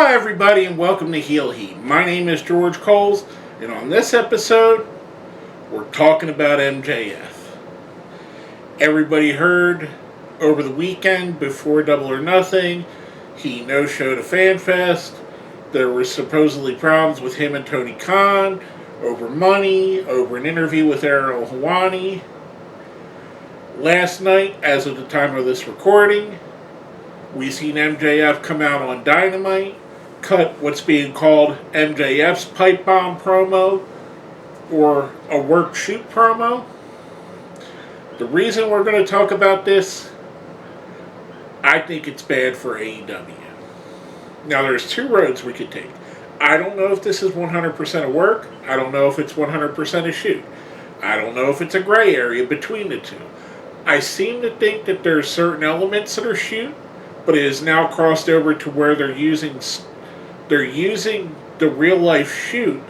Hi, everybody, and welcome to Heel Heat. My name is George Coles, and on this episode, we're talking about MJF. Everybody heard over the weekend before Double or Nothing, he no-showed a fan fest. There were supposedly problems with him and Tony Khan over money, over an interview with Ariel Helwani. Last night, as of the time of this recording, we seen MJF come out on Dynamite, cut what's being called MJF'S pipe bomb promo, or a work shoot promo. The reason we're going to talk about this, I think it's bad for AEW. Now, there's two roads we could take. I don't know if this is 100% a work. I don't know if it's 100% a shoot. I don't know if it's a gray area between the two. I seem to think that there's certain elements that are shoot, but it is now crossed over to where they're using the real life shoot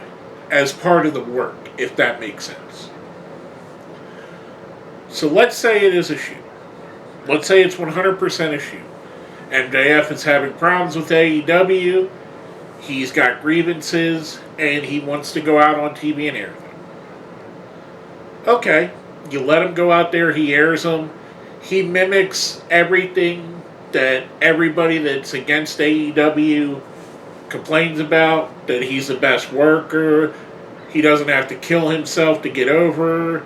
as part of the work, if that makes sense. So let's say it is a shoot. Let's say it's 100% a shoot. MJF is having problems with AEW. He's got grievances, and he wants to go out on TV and air them. Okay, you let him go out there, he airs them. He mimics everything that everybody that's against AEW complains about, that he's the best worker, he doesn't have to kill himself to get over,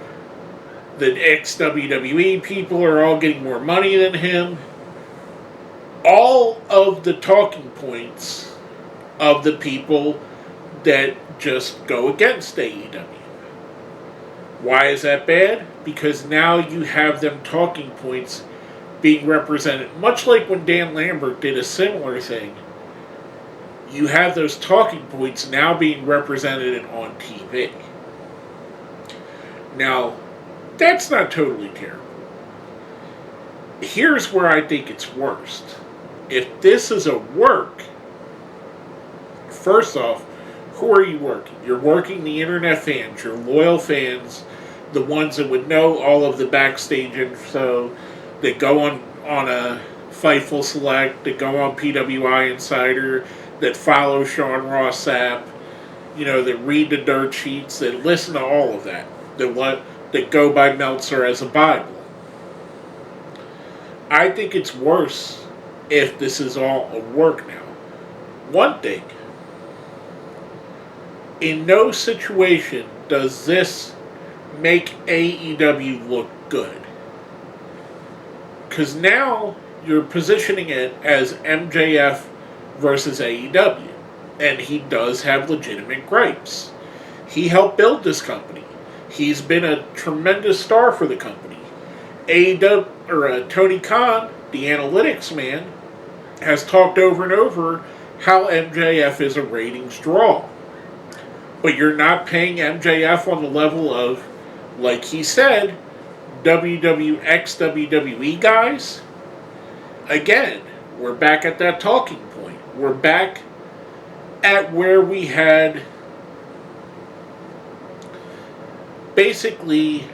that ex-WWE people are all getting more money than him. All of the talking points of the people that just go against AEW. Why is that bad? Because now you have them talking points being represented, much like when Dan Lambert did a similar thing. You have those talking points now being represented on TV. Now, that's not totally terrible. Here's where I think it's worst. If this is a work, first off, who are you working? You're working the internet fans, your loyal fans, the ones that would know all of the backstage info, that go on a Fightful Select, that go on PWI Insider, that follow Sean Ross Sapp, that read the dirt sheets, that listen to all of that, that go by Meltzer as a Bible. I think it's worse if this is all a work now. One thing, in no situation does this make AEW look good. Because now you're positioning it as MJF versus AEW. And he does have legitimate gripes. He helped build this company. He's been a tremendous star for the company. Tony Khan, the analytics man, has talked over and over how MJF is a ratings draw. But you're not paying MJF on the level of, like he said, WWE guys. Again, we're back at that talking point. We're back at where we had basically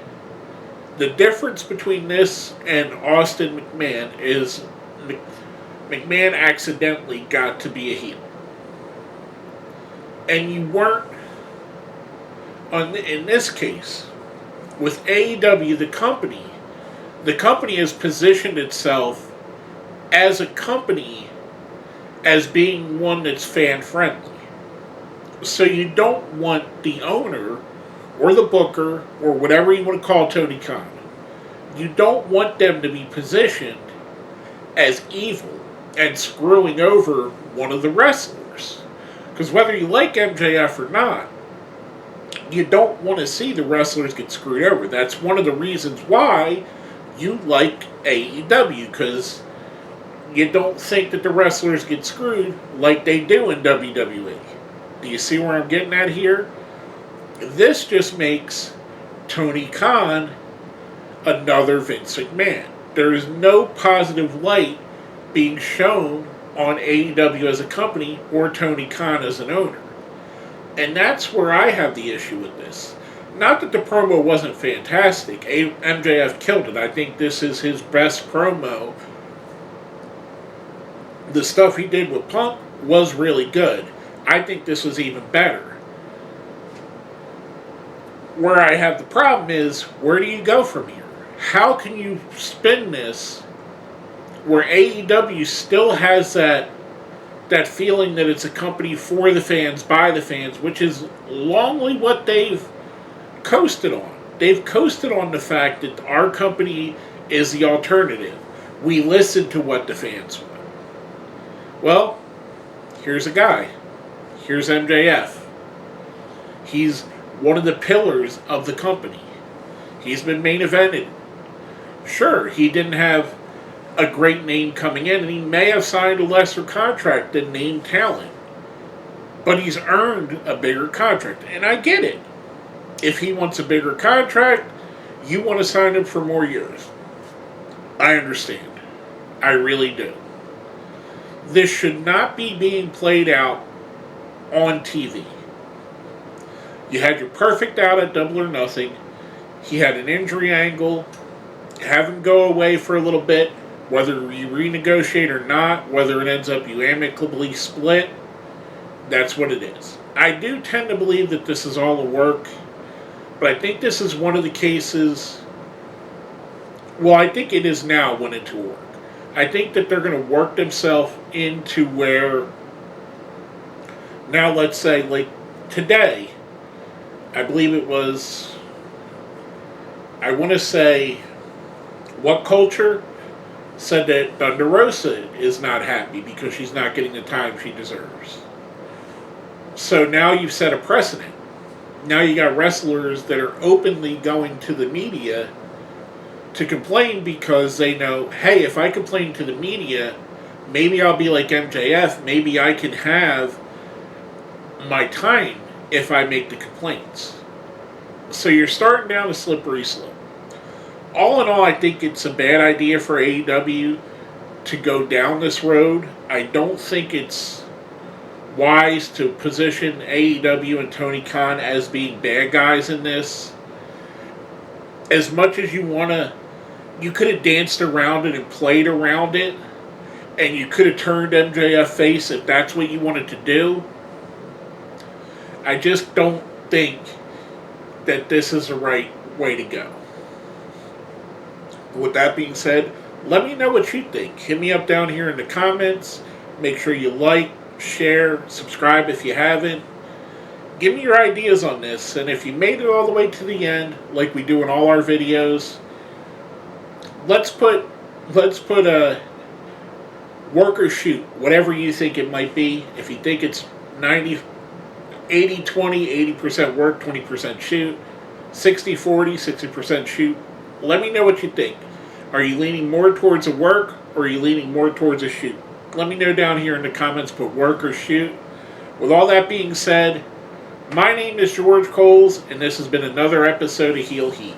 the difference between this and Austin McMahon is McMahon accidentally got to be a heel. And you weren't, in this case, with AEW, the company has positioned itself as a company as being one that's fan-friendly. So you don't want the owner or the booker or whatever you want to call Tony Khan, you don't want them to be positioned as evil and screwing over one of the wrestlers. Because whether you like MJF or not, you don't want to see the wrestlers get screwed over. That's one of the reasons why you like AEW, because you don't think that the wrestlers get screwed like they do in WWE. Do you see where I'm getting at here? This just makes Tony Khan another Vince McMahon. There is no positive light being shown on AEW as a company or Tony Khan as an owner. And that's where I have the issue with this. Not that the promo wasn't fantastic. MJF killed it. I think this is his best promo. The stuff he did with Punk was really good. I think this was even better. Where I have the problem is, where do you go from here? How can you spin this where AEW still has that feeling that it's a company for the fans, by the fans, which is longly what they've coasted on. They've coasted on the fact that our company is the alternative. We listen to what the fans want. Well, here's a guy. Here's MJF. He's one of the pillars of the company. He's been main evented. Sure, he didn't have a great name coming in, and he may have signed a lesser contract than named talent. But he's earned a bigger contract, and I get it. If he wants a bigger contract, you want to sign him for more years. I understand. I really do. This should not be being played out on TV. You had your perfect out at Double or Nothing. He had an injury angle. Have him go away for a little bit. Whether you renegotiate or not, whether it ends up you amicably split, that's what it is. I do tend to believe that this is all a work, but I think this is one of the cases, well, I think it is now went into work. I think that they're going to work themselves into where, now let's say, like today, I believe it was, I want to say, What Culture said that Thunder Rosa is not happy because she's not getting the time she deserves. So now you've set a precedent. Now you got wrestlers that are openly going to the media to complain because they know, hey, if I complain to the media, maybe I'll be like MJF, maybe I can have my time if I make the complaints. So you're starting down a slippery slope. All in all, I think it's a bad idea for AEW to go down this road. I don't think it's wise to position AEW and Tony Khan as being bad guys in this. As much as you want to, you could have danced around it and played around it, and you could have turned MJF face if that's what you wanted to do. I just don't think that this is the right way to go. With that being said, let me know what you think. Hit me up down here in the comments. Make sure you like, share, subscribe if you haven't. Give me your ideas on this, and if you made it all the way to the end, like we do in all our videos, let's put a work or shoot, whatever you think it might be. If you think it's 80-20, 80% work, 20% shoot, 60-40, 60% shoot, let me know what you think. Are you leaning more towards a work, or are you leaning more towards a shoot? Let me know down here in the comments, put work or shoot. With all that being said, my name is George Coles, and this has been another episode of Heel Heat.